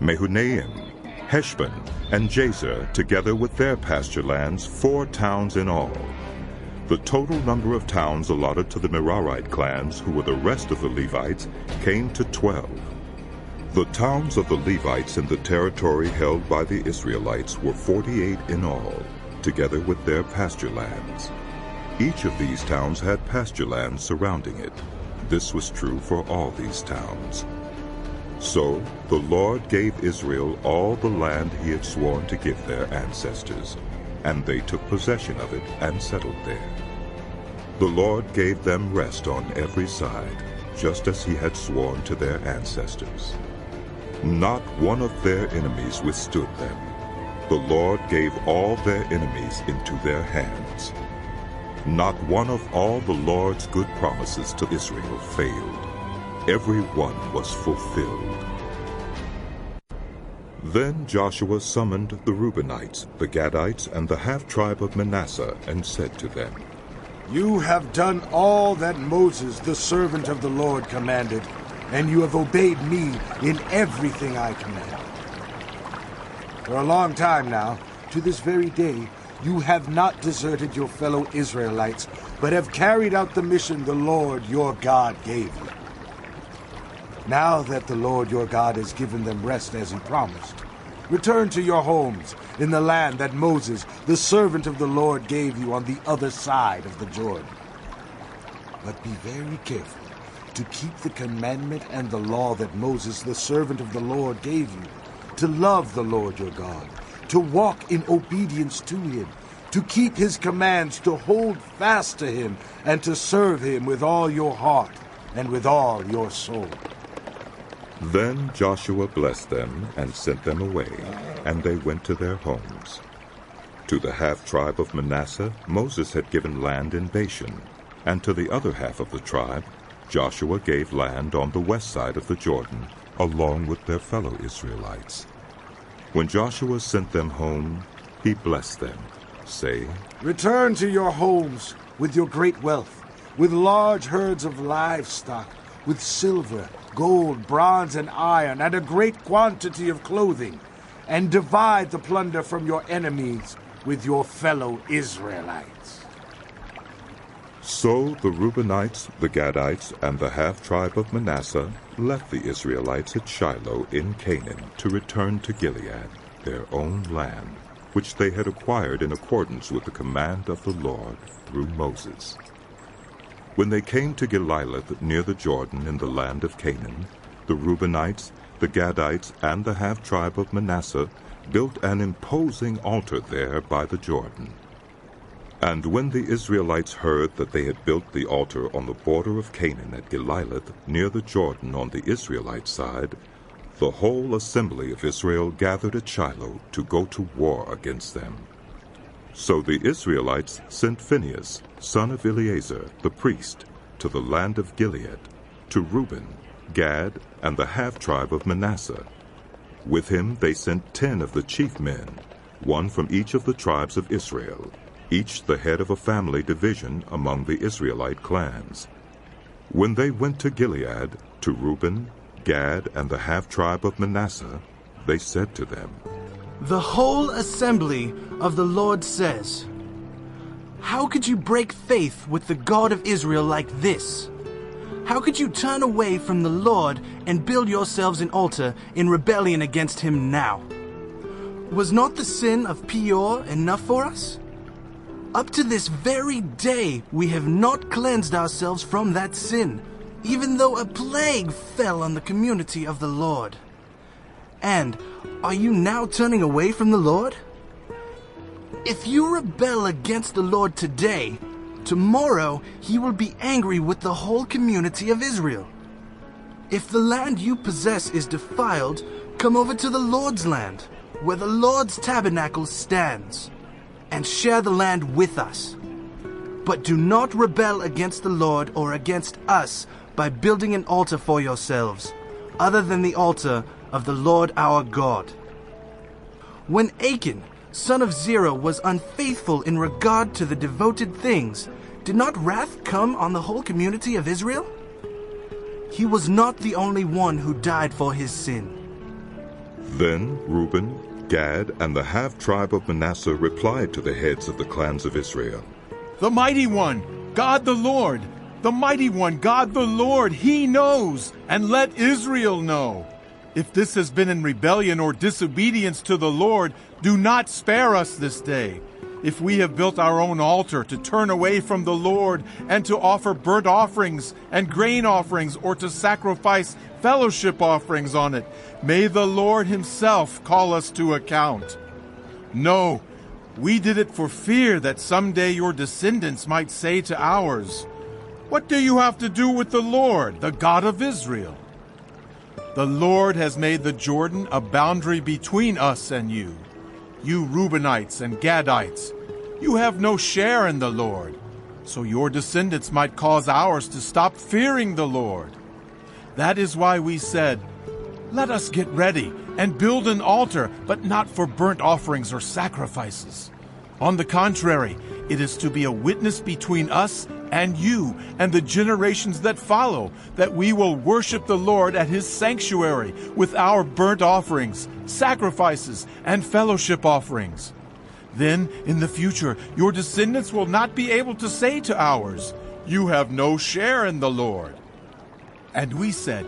Mehunaim, Heshbon, and Jazer, together with their pasture lands, 4 towns in all. The total number of towns allotted to the Merarite clans, who were the rest of the Levites, came to 12. The towns of the Levites in the territory held by the Israelites were 48 in all, together with their pasture lands. Each of these towns had pasture lands surrounding it. This was true for all these towns. So the Lord gave Israel all the land he had sworn to give their ancestors, and they took possession of it and settled there. The Lord gave them rest on every side, just as he had sworn to their ancestors. Not one of their enemies withstood them. the Lord gave all their enemies into their hands. Not one of all the Lord's good promises to Israel failed. Every one was fulfilled. Then Joshua summoned the Reubenites, the Gadites, and the half-tribe of Manasseh, and said to them, You have done all that Moses, the servant of the Lord, commanded, and you have obeyed me in everything I command. For a long time now, to this very day, you have not deserted your fellow Israelites, but have carried out the mission the Lord your God gave you. Now that the Lord your God has given them rest as he promised, return to your homes in the land that Moses, the servant of the Lord, gave you on the other side of the Jordan. But be very careful to keep the commandment and the law that Moses, the servant of the Lord, gave you, to love the Lord your God, to walk in obedience to him, to keep his commands, to hold fast to him, and to serve him with all your heart and with all your soul. Then Joshua blessed them and sent them away, and they went to their homes. To the half-tribe of Manasseh Moses had given land in Bashan, and to the other half of the tribe Joshua gave land on the west side of the Jordan, along with their fellow Israelites. When Joshua sent them home, he blessed them, saying, Return to your homes with your great wealth, with large herds of livestock, with silver, gold, bronze, and iron, and a great quantity of clothing, and divide the plunder from your enemies with your fellow Israelites. So the Reubenites, the Gadites, and the half-tribe of Manasseh left the Israelites at Shiloh in Canaan to return to Gilead, their own land, which they had acquired in accordance with the command of the Lord through Moses. When they came to Geliloth near the Jordan in the land of Canaan, the Reubenites, the Gadites, and the half-tribe of Manasseh built an imposing altar there by the Jordan. And when the Israelites heard that they had built the altar on the border of Canaan at Geliloth near the Jordan on the Israelite side, the whole assembly of Israel gathered at Shiloh to go to war against them. So the Israelites sent Phinehas, son of Eleazar, the priest, to the land of Gilead, to Reuben, Gad, and the half-tribe of Manasseh. With him they sent 10 of the chief men, one from each of the tribes of Israel, each the head of a family division among the Israelite clans. When they went to Gilead, to Reuben, Gad, and the half-tribe of Manasseh, they said to them, The whole assembly of the Lord says, How could you break faith with the God of Israel like this? How could you turn away from the Lord and build yourselves an altar in rebellion against him now? Was not the sin of Peor enough for us? Up to this very day we have not cleansed ourselves from that sin, even though a plague fell on the community of the Lord. And are you now turning away from the Lord? If you rebel against the Lord today, tomorrow he will be angry with the whole community of Israel. If the land you possess is defiled, come over to the Lord's land, where the Lord's tabernacle stands, and share the land with us. But do not rebel against the Lord or against us by building an altar for yourselves, other than the altar of the Lord our God. When Achan, son of Zerah, was unfaithful in regard to the devoted things, did not wrath come on the whole community of Israel? He was not the only one who died for his sin. Then Reuben, Gad, and the half-tribe of Manasseh replied to the heads of the clans of Israel, The mighty one, God the Lord, the mighty one, God the Lord, he knows, and let Israel know. If this has been in rebellion or disobedience to the Lord, do not spare us this day. If we have built our own altar to turn away from the Lord and to offer burnt offerings and grain offerings or to sacrifice fellowship offerings on it, may the Lord himself call us to account. No, we did it for fear that someday your descendants might say to ours, What do you have to do with the Lord, the God of Israel? The Lord has made the Jordan a boundary between us and you. you Reubenites and Gadites, you have no share in the Lord, so your descendants might cause ours to stop fearing the Lord. That is why we said, let us get ready and build an altar, but not for burnt offerings or sacrifices. On the contrary, it is to be a witness between us and you and the generations that follow, that we will worship the Lord at his sanctuary with our burnt offerings, sacrifices, and fellowship offerings. Then, in the future, your descendants will not be able to say to ours, you have no share in the Lord. And we said,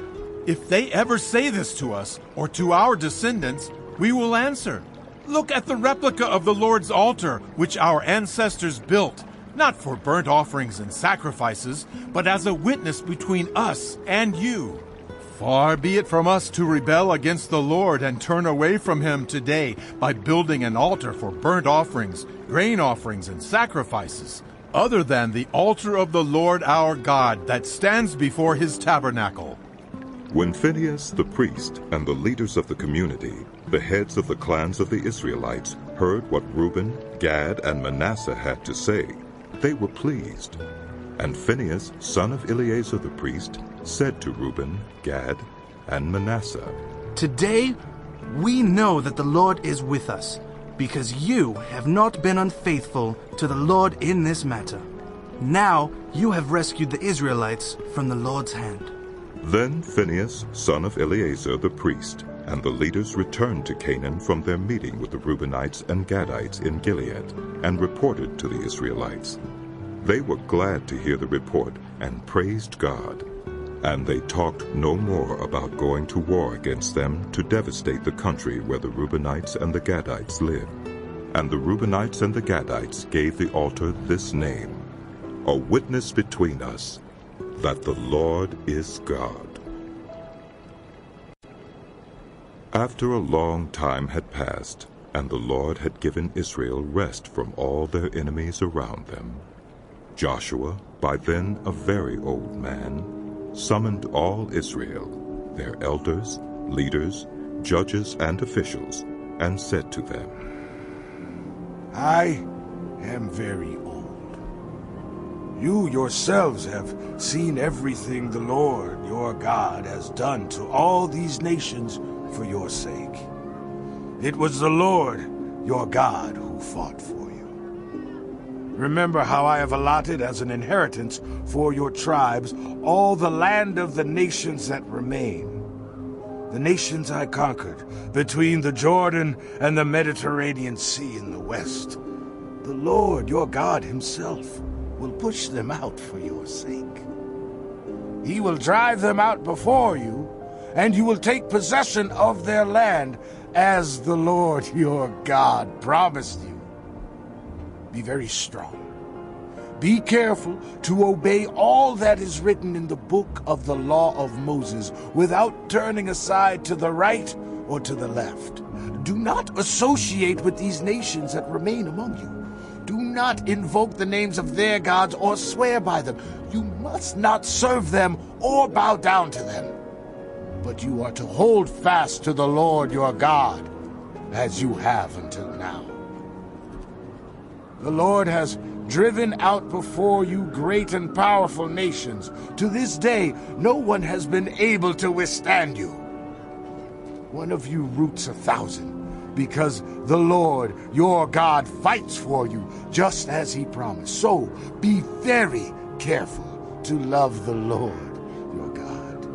if they ever say this to us or to our descendants, we will answer, look at the replica of the Lord's altar, which our ancestors built, not for burnt offerings and sacrifices, but as a witness between us and you. Far be it from us to rebel against the Lord and turn away from him today by building an altar for burnt offerings, grain offerings, and sacrifices, other than the altar of the Lord our God that stands before his tabernacle. When Phinehas the priest and the leaders of the community, the heads of the clans of the Israelites, heard what Reuben, Gad, and Manasseh had to say, they were pleased. And Phinehas, son of Eleazar the priest, said to Reuben, Gad, and Manasseh, today we know that the Lord is with us, because you have not been unfaithful to the Lord in this matter. Now you have rescued the Israelites from the Lord's hand. Then Phinehas, son of Eleazar the priest, and the leaders returned to Canaan from their meeting with the Reubenites and Gadites in Gilead, and reported to the Israelites. They were glad to hear the report and praised God. And they talked no more about going to war against them to devastate the country where the Reubenites and the Gadites lived. And the Reubenites and the Gadites gave the altar this name, a witness between us, that the Lord is God. After a long time had passed, and the Lord had given Israel rest from all their enemies around them, Joshua, by then a very old man, summoned all Israel, their elders, leaders, judges, and officials, and said to them, I am very old. You yourselves have seen everything the Lord your God has done to all these nations for your sake. It was the Lord your God who fought for you. Remember how I have allotted as an inheritance for your tribes all the land of the nations that remain, the nations I conquered between the Jordan and the Mediterranean Sea in the west. The Lord your God himself will push them out for your sake. He will drive them out before you, and you will take possession of their land as the Lord your God promised you. Be very strong. Be careful to obey all that is written in the book of the law of Moses without turning aside to the right or to the left. Do not associate with these nations that remain among you. Do not invoke the names of their gods or swear by them. You must not serve them or bow down to them. But you are to hold fast to the Lord your God, as you have until now. The Lord has driven out before you great and powerful nations. To this day, no one has been able to withstand you. One of you roots 1,000. Because the Lord, your God, fights for you, just as he promised. So be very careful to love the Lord, your God.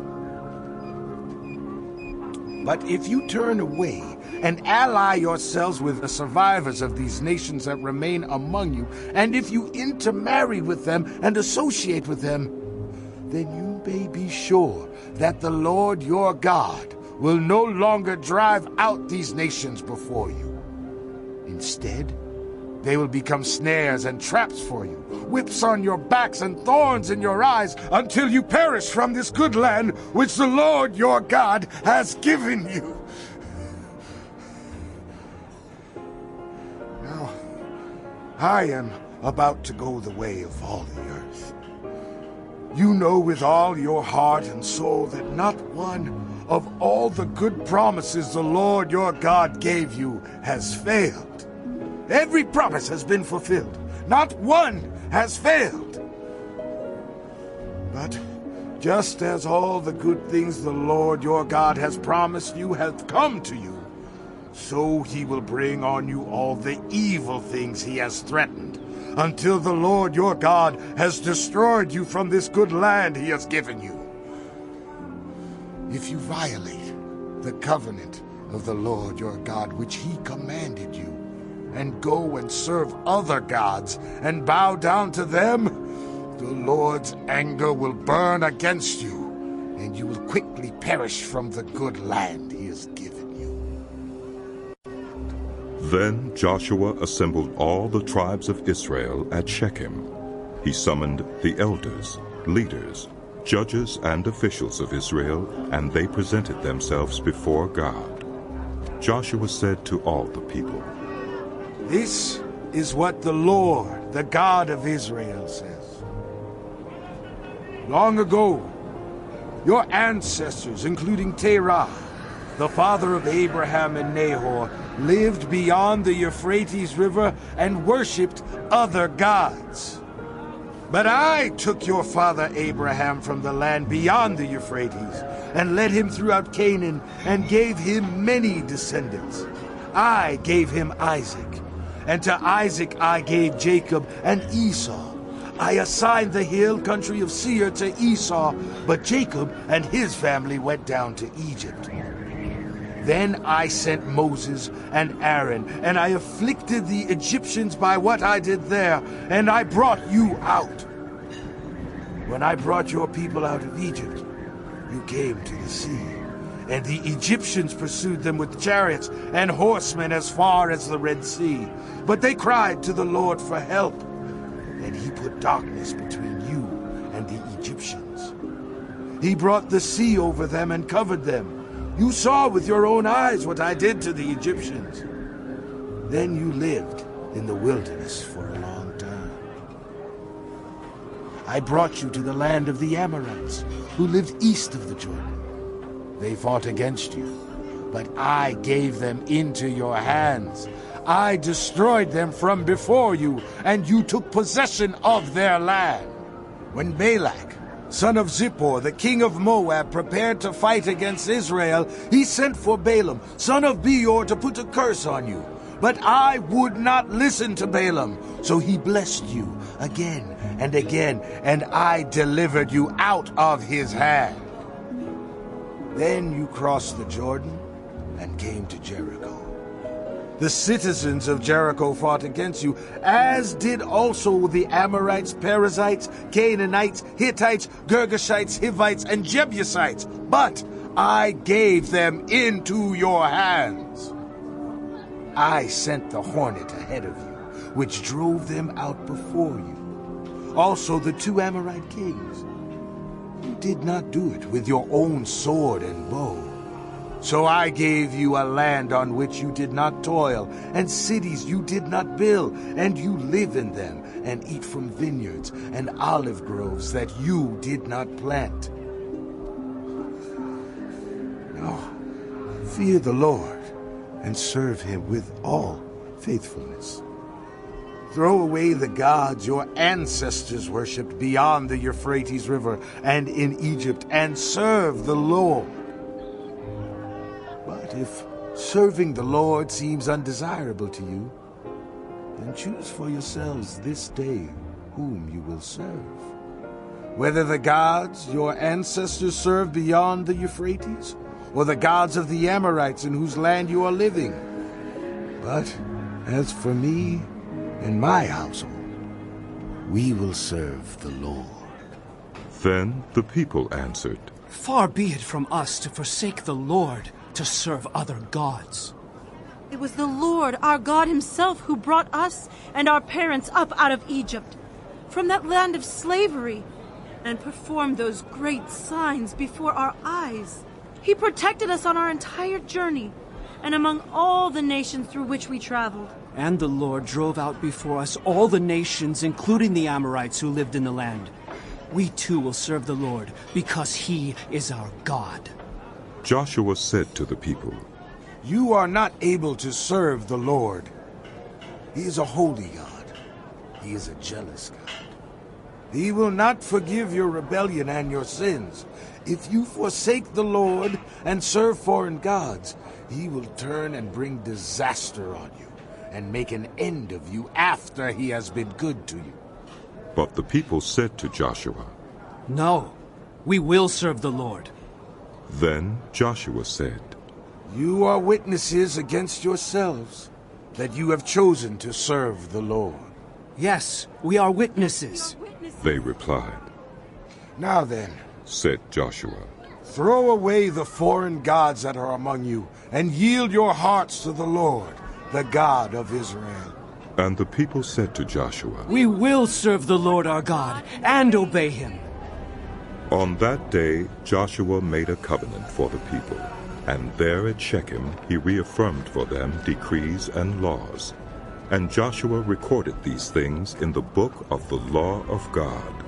But if you turn away and ally yourselves with the survivors of these nations that remain among you, and if you intermarry with them and associate with them, then you may be sure that the Lord your God will no longer drive out these nations before you. Instead, they will become snares and traps for you, whips on your backs and thorns in your eyes, until you perish from this good land which the Lord your God has given you. Now, I am about to go the way of all the earth. You know with all your heart and soul that not one of all the good promises the Lord your God gave you has failed. Every promise has been fulfilled. Not one has failed. But just as all the good things the Lord your God has promised you have come to you, so he will bring on you all the evil things he has threatened, until the Lord your God has destroyed you from this good land he has given you. If you violate the covenant of the Lord your God, which he commanded you, and go and serve other gods and bow down to them, the Lord's anger will burn against you, and you will quickly perish from the good land he has given you. Then Joshua assembled all the tribes of Israel at Shechem. He summoned the elders, leaders, judges, and officials of Israel, and they presented themselves before God. Joshua said to all the people, "This is what the Lord, the God of Israel, says. Long ago, your ancestors, including Terah, the father of Abraham and Nahor, lived beyond the Euphrates River and worshipped other gods. But I took your father Abraham from the land beyond the Euphrates and led him throughout Canaan and gave him many descendants. I gave him Isaac, and to Isaac I gave Jacob and Esau. I assigned the hill country of Seir to Esau, but Jacob and his family went down to Egypt. Then I sent Moses and Aaron, and I afflicted the Egyptians by what I did there, and I brought you out. When I brought your people out of Egypt, you came to the sea, and the Egyptians pursued them with chariots and horsemen as far as the Red Sea. But they cried to the Lord for help, and he put darkness between you and the Egyptians. He brought the sea over them and covered them. You saw with your own eyes what I did to the Egyptians. Then you lived in the wilderness for a long time. I brought you to the land of the Amorites, who lived east of the Jordan. They fought against you, but I gave them into your hands. I destroyed them from before you, and you took possession of their land. When Balak, son of Zippor, the king of Moab, prepared to fight against Israel, he sent for Balaam, son of Beor, to put a curse on you. But I would not listen to Balaam, so he blessed you again and again, and I delivered you out of his hand. Then you crossed the Jordan and came to Jericho. The citizens of Jericho fought against you, as did also the Amorites, Perizzites, Canaanites, Hittites, Girgashites, Hivites, and Jebusites. But I gave them into your hands. I sent the hornet ahead of you, which drove them out before you. Also the 2 Amorite kings. You did not do it with your own sword and bow. So I gave you a land on which you did not toil, and cities you did not build, and you live in them, and eat from vineyards and olive groves that you did not plant. Now, fear the Lord, and serve him with all faithfulness. Throw away the gods your ancestors worshipped beyond the Euphrates River and in Egypt, and serve the Lord. But if serving the Lord seems undesirable to you, then choose for yourselves this day whom you will serve. Whether the gods your ancestors served beyond the Euphrates, or the gods of the Amorites in whose land you are living. But as for me and my household, we will serve the Lord. Then the people answered, Far be it from us to forsake the Lord to serve other gods. It was the Lord, our God himself, who brought us and our parents up out of Egypt, from that land of slavery, and performed those great signs before our eyes. He protected us on our entire journey, and among all the nations through which we traveled. And the Lord drove out before us all the nations, including the Amorites who lived in the land. We too will serve the Lord, because he is our God. Joshua said to the people, You are not able to serve the Lord. He is a holy God. He is a jealous God. He will not forgive your rebellion and your sins. If you forsake the Lord and serve foreign gods, he will turn and bring disaster on you and make an end of you after he has been good to you. But the people said to Joshua, No, we will serve the Lord. Then Joshua said, You are witnesses against yourselves that you have chosen to serve the Lord. Yes, we are witnesses. They replied. Now then, said Joshua, throw away the foreign gods that are among you, and yield your hearts to the Lord, the God of Israel. And the people said to Joshua, We will serve the Lord our God and obey him. On that day Joshua made a covenant for the people, and there at Shechem he reaffirmed for them decrees and laws. And Joshua recorded these things in the book of the law of God.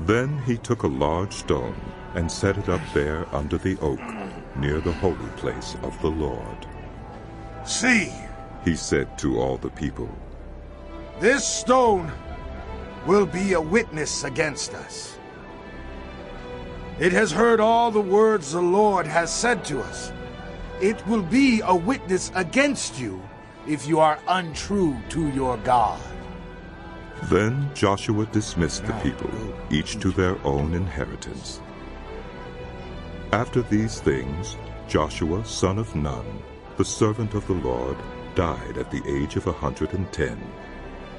Then he took a large stone and set it up there under the oak, near the holy place of the Lord. See, he said to all the people, this stone will be a witness against us. It has heard all the words the Lord has said to us. It will be a witness against you if you are untrue to your God. Then Joshua dismissed the people, each to their own inheritance. After these things, Joshua, son of Nun, the servant of the Lord, died at the age of 110,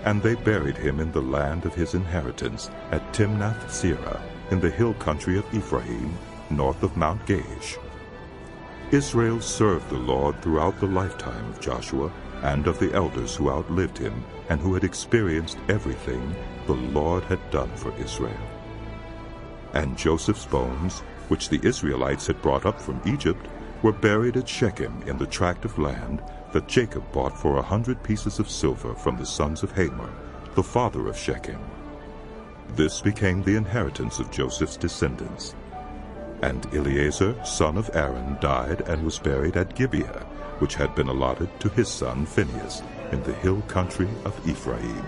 and they buried him in the land of his inheritance at Timnath-Serah, in the hill country of Ephraim, north of Mount Gaish. Israel served the Lord throughout the lifetime of Joshua and of the elders who outlived him and who had experienced everything the Lord had done for Israel. And Joseph's bones, which the Israelites had brought up from Egypt, were buried at Shechem in the tract of land that Jacob bought for 100 pieces of silver from the sons of Hamor, the father of Shechem. This became the inheritance of Joseph's descendants. And Eleazar, son of Aaron, died and was buried at Gibeah, which had been allotted to his son Phinehas, in the hill country of Ephraim.